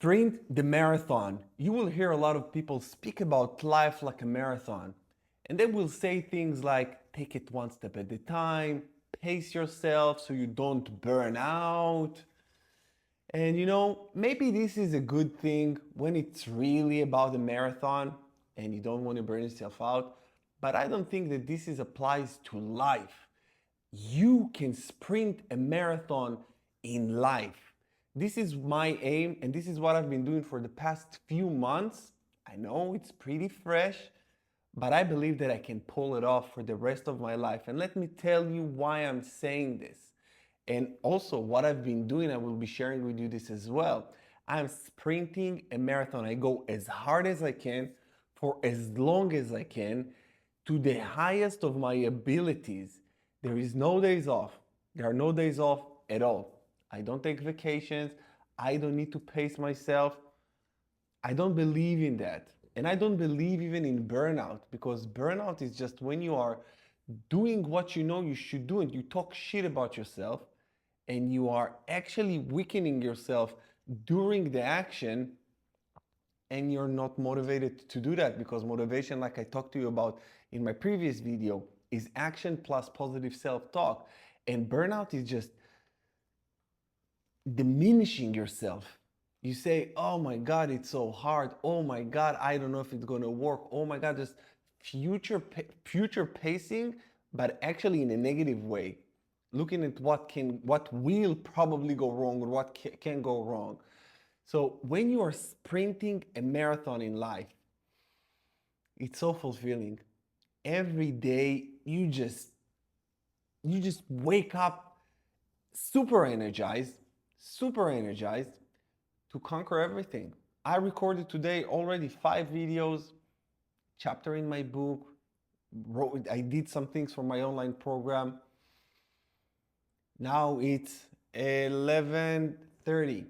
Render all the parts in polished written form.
Sprint the marathon. You will hear a lot of people speak about life like a marathon. And they will say things like take it one step at a time, pace yourself so you don't burn out. And maybe this is a good thing when it's really about a marathon and you don't want to burn yourself out. But I don't think that this applies to life. You can sprint a marathon in life. This is my aim, and this is what I've been doing for the past few months. I know it's pretty fresh, but I believe that I can pull it off for the rest of my life. And let me tell you why I'm saying this. And also, what I've been doing, I will be sharing with you this as well. I'm sprinting a marathon. I go as hard as I can for as long as I can to the highest of my abilities. There is no days off. There are no days off at all. I don't take vacations. I don't need to pace myself. I don't believe in that. And I don't believe even in burnout, because burnout is just when you are doing what you know you should do and you talk shit about yourself and you are actually weakening yourself during the action, and you're not motivated to do that, because motivation, like I talked to you about in my previous video, is action plus positive self-talk. And burnout is just diminishing yourself. You say, oh my God, it's so hard. Oh my God, I don't know if it's gonna work. Oh my God, just future pacing, but actually in a negative way. Looking at what will probably go wrong or what can go wrong. So when you are sprinting a marathon in life, it's so fulfilling. Every day you just wake up super energized to conquer everything. I recorded today already 5 videos, chapter in my book, I did some things for my online program. Now it's 11:30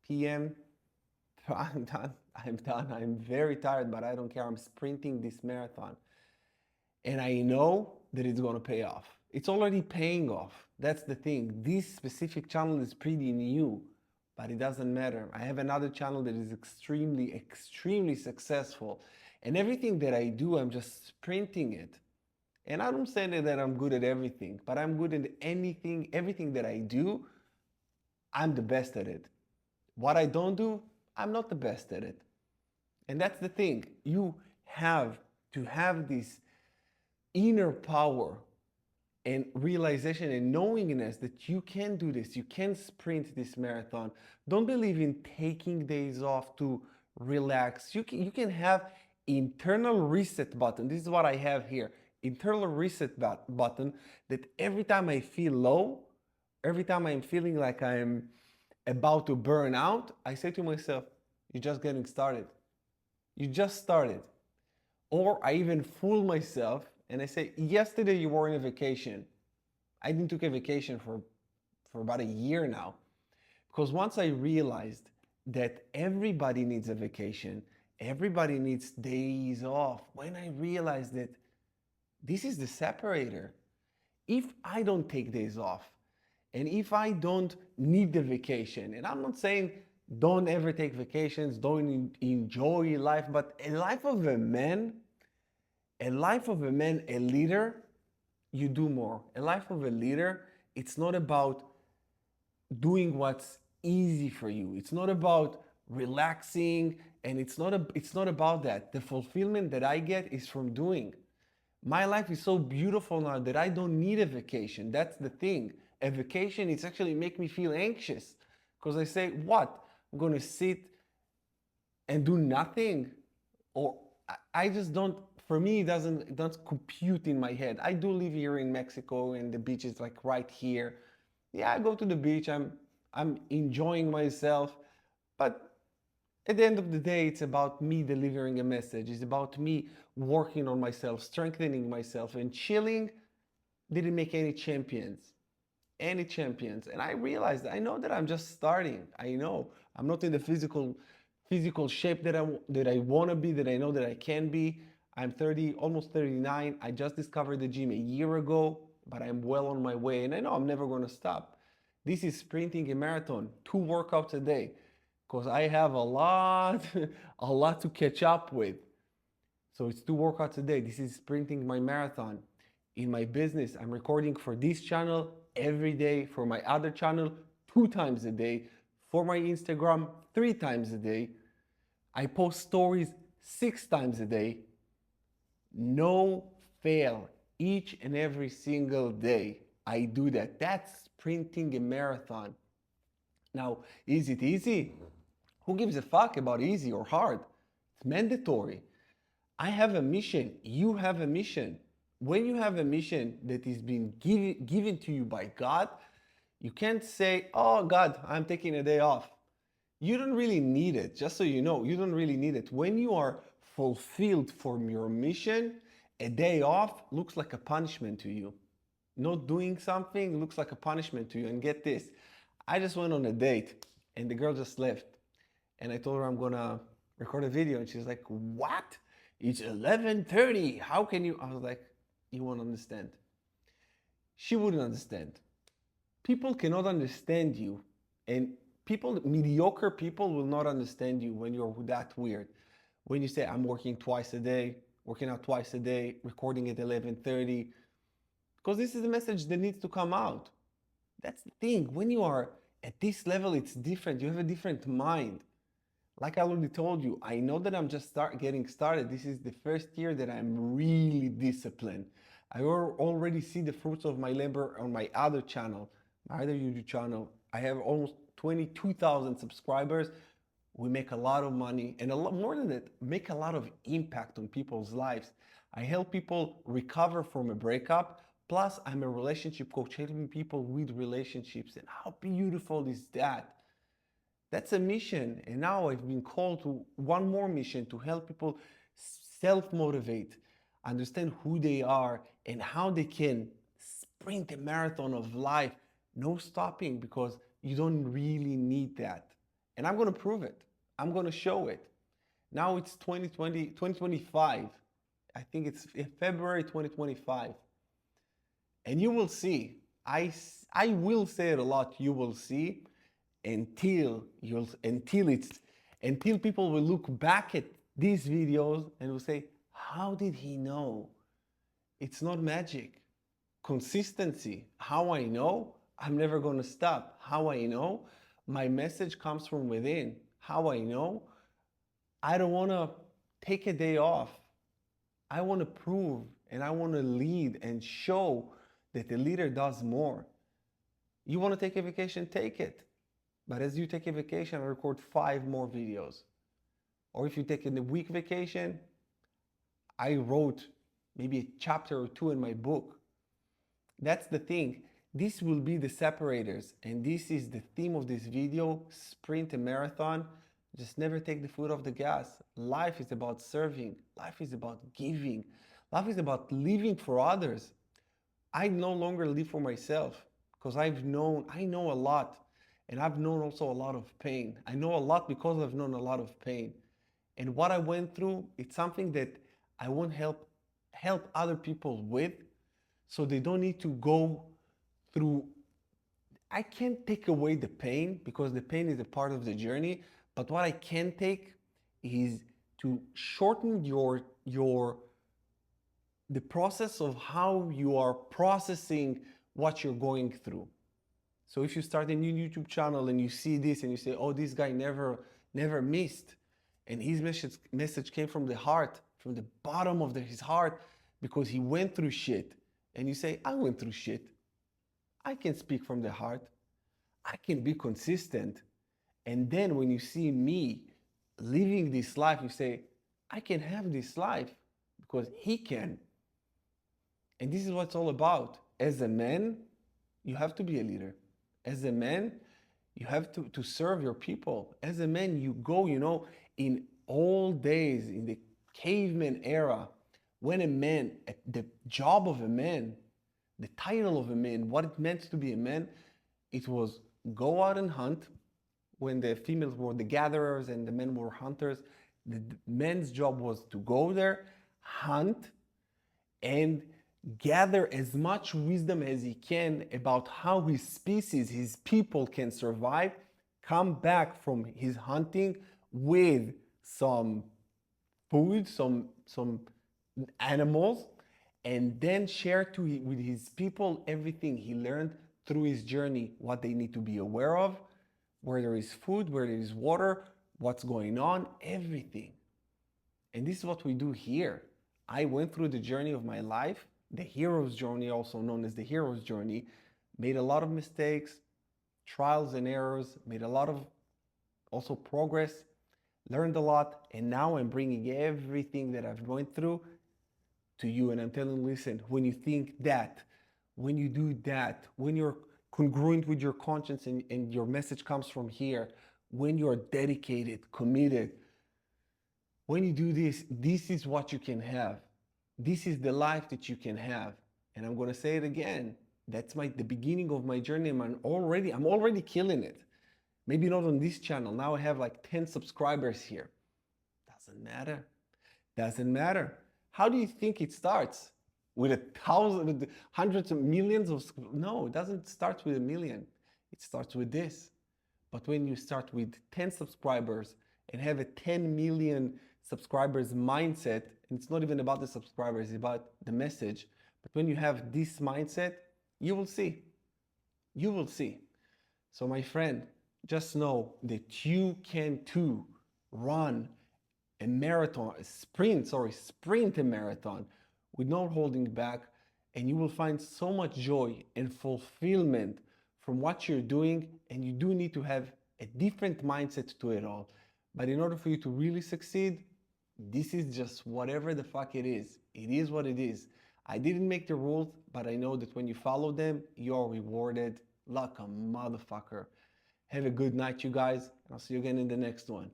p.m. I'm done. I'm done. I'm very tired, but I don't care. I'm sprinting this marathon. And I know that it's going to pay off. It's already paying off. That's the thing. This specific channel is pretty new, but it doesn't matter. I have another channel that is extremely successful. And everything that I do, I'm just sprinting it. And I don't say that I'm good at everything, but I'm good at everything that I do, I'm the best at it. What I don't do, I'm not the best at it. And that's the thing. You have to have this inner power and realization and knowingness that you can do this. You can sprint this marathon. Don't believe in taking days off to relax. You can have internal reset button. This is what I have here. Internal reset button, that every time I feel low, every time I'm feeling like I'm about to burn out, I say to myself, you're just getting started. You just started. Or I even fool myself and I say, yesterday you were on a vacation. I didn't take a vacation for about a year now. Because once I realized that everybody needs a vacation, everybody needs days off, when I realized that this is the separator. If I don't take days off, and if I don't need the vacation, and I'm not saying don't ever take vacations, don't enjoy life, but a life of a man, a leader, you do more. A life of a leader, it's not about doing what's easy for you. It's not about relaxing, and it's not about that. The fulfillment that I get is from doing. My life is so beautiful now that I don't need a vacation. That's the thing. A vacation, it's actually make me feel anxious, because I say, what? I'm going to sit and do nothing? Or I just don't, for me, it doesn't compute in my head. I do live here in Mexico, and the beach is like right here. Yeah, I go to the beach. I'm enjoying myself, but at the end of the day, it's about me delivering a message. It's about me working on myself, strengthening myself, and chilling didn't make any champions. Any champions. And I realized, I know that I'm just starting. I know I'm not in the physical shape that I want to be, that I know that I can be. I'm 30, almost 39. I just discovered the gym a year ago, but I'm well on my way, and I know I'm never going to stop. This is sprinting a marathon, 2 workouts a day. because I have a lot, a lot to catch up with. So it's 2 workouts a day. This is sprinting my marathon. In my business, I'm recording for this channel every day, for my other channel 2 times a day, for my Instagram 3 times a day. I post stories 6 times a day. No fail, each and every single day. I do that. That's sprinting a marathon. Now, is it easy? Who gives a fuck about easy or hard? It's mandatory. I have a mission. You have a mission. When you have a mission that is being given to you by God, you can't say, oh, God, I'm taking a day off. You don't really need it. Just so you know, you don't really need it. When you are fulfilled from your mission, a day off looks like a punishment to you. Not doing something looks like a punishment to you. And get this, I just went on a date and the girl just left. And I told her I'm gonna record a video, and she's like, what? It's 11:30. How can you? I was like, you won't understand. She wouldn't understand. People cannot understand you, and mediocre people will not understand you when you're that weird. When you say, I'm working twice a day, working out twice a day, recording at 11:30, because this is the message that needs to come out. That's the thing. When you are at this level, it's different. You have a different mind. Like I already told you, I know that I'm just getting started. This is the first year that I'm really disciplined. I already see the fruits of my labor on my other channel, my other YouTube channel. I have almost 22,000 subscribers. We make a lot of money, and a lot more than that, make a lot of impact on people's lives. I help people recover from a breakup. Plus, I'm a relationship coach, helping people with relationships. And how beautiful is that? That's a mission. And now I've been called to one more mission, to help people self-motivate, understand who they are and how they can sprint a marathon of life, no stopping, because you don't really need that. And I'm going to prove it. I'm going to show it. Now it's 2025. I think it's February 2025. And you will see. I will say it a lot. You will see. Until people will look back at these videos and will say, how did he know? It's not magic. Consistency. How I know? I'm never going to stop. How I know? My message comes from within. How I know? I don't want to take a day off. I want to prove and I want to lead and show that the leader does more. You want to take a vacation? Take it. But as you take a vacation, I record 5 more videos. Or if you take a week vacation, I wrote maybe a chapter or 2 in my book. That's the thing. This will be the separators. And this is the theme of this video, sprint a marathon. Just never take the foot off the gas. Life is about serving. Life is about giving. Life is about living for others. I no longer live for myself because I know a lot. And I've known also a lot of pain. I know a lot because I've known a lot of pain. And what I went through, it's something that I want to help other people with, so they don't need to go through. I can't take away the pain because the pain is a part of the journey. But what I can take is to shorten the process of how you are processing what you're going through. So if you start a new YouTube channel and you see this and you say, oh, this guy never missed, and his message came from the heart, from the bottom of his heart, because he went through shit. And you say, I went through shit. I can speak from the heart. I can be consistent. And then when you see me living this life, you say, I can have this life because he can. And this is what it's all about. As a man, you have to be a leader. As a man, you have to serve your people. As a man, you go, in old days, in the caveman era, when a man, the job of a man, the title of a man, what it meant to be a man, it was go out and hunt. When the females were the gatherers and the men were hunters, the man's job was to go there, hunt, and gather as much wisdom as he can about how his species, his people can survive, come back from his hunting with some food, some animals, and then share with his people everything he learned through his journey, what they need to be aware of, where there is food, where there is water, what's going on, everything. And this is what we do here. I went through the journey of my life, the hero's journey, also known as the hero's journey, made a lot of mistakes, trials and errors, made a lot of also progress, learned a lot, and now I'm bringing everything that I've gone through to you. And I'm telling you, listen, when you think that, when you do that, when you're congruent with your conscience and your message comes from here, when you're dedicated, committed, when you do this, this is what you can have. This is the life that you can have. And I'm going to say it again. That's the beginning of my journey. I'm already killing it. Maybe not on this channel. Now I have like 10 subscribers here. Doesn't matter. Doesn't matter. How do you think it starts? With with hundreds of millions of... No, it doesn't start with a million. It starts with this. But when you start with 10 subscribers and have a 10 million subscribers mindset, and it's not even about the subscribers, it's about the message. But when you have this mindset, you will see. You will see. So my friend, just know that you can too run a marathon, sprint a marathon with no holding back, and you will find so much joy and fulfillment from what you're doing. And you do need to have a different mindset to it all. But in order for you to really succeed, this is just whatever the fuck it is. It is what it is. I didn't make the rules, but I know that when you follow them, you're rewarded like a motherfucker. Have a good night, you guys. I'll see you again in the next one.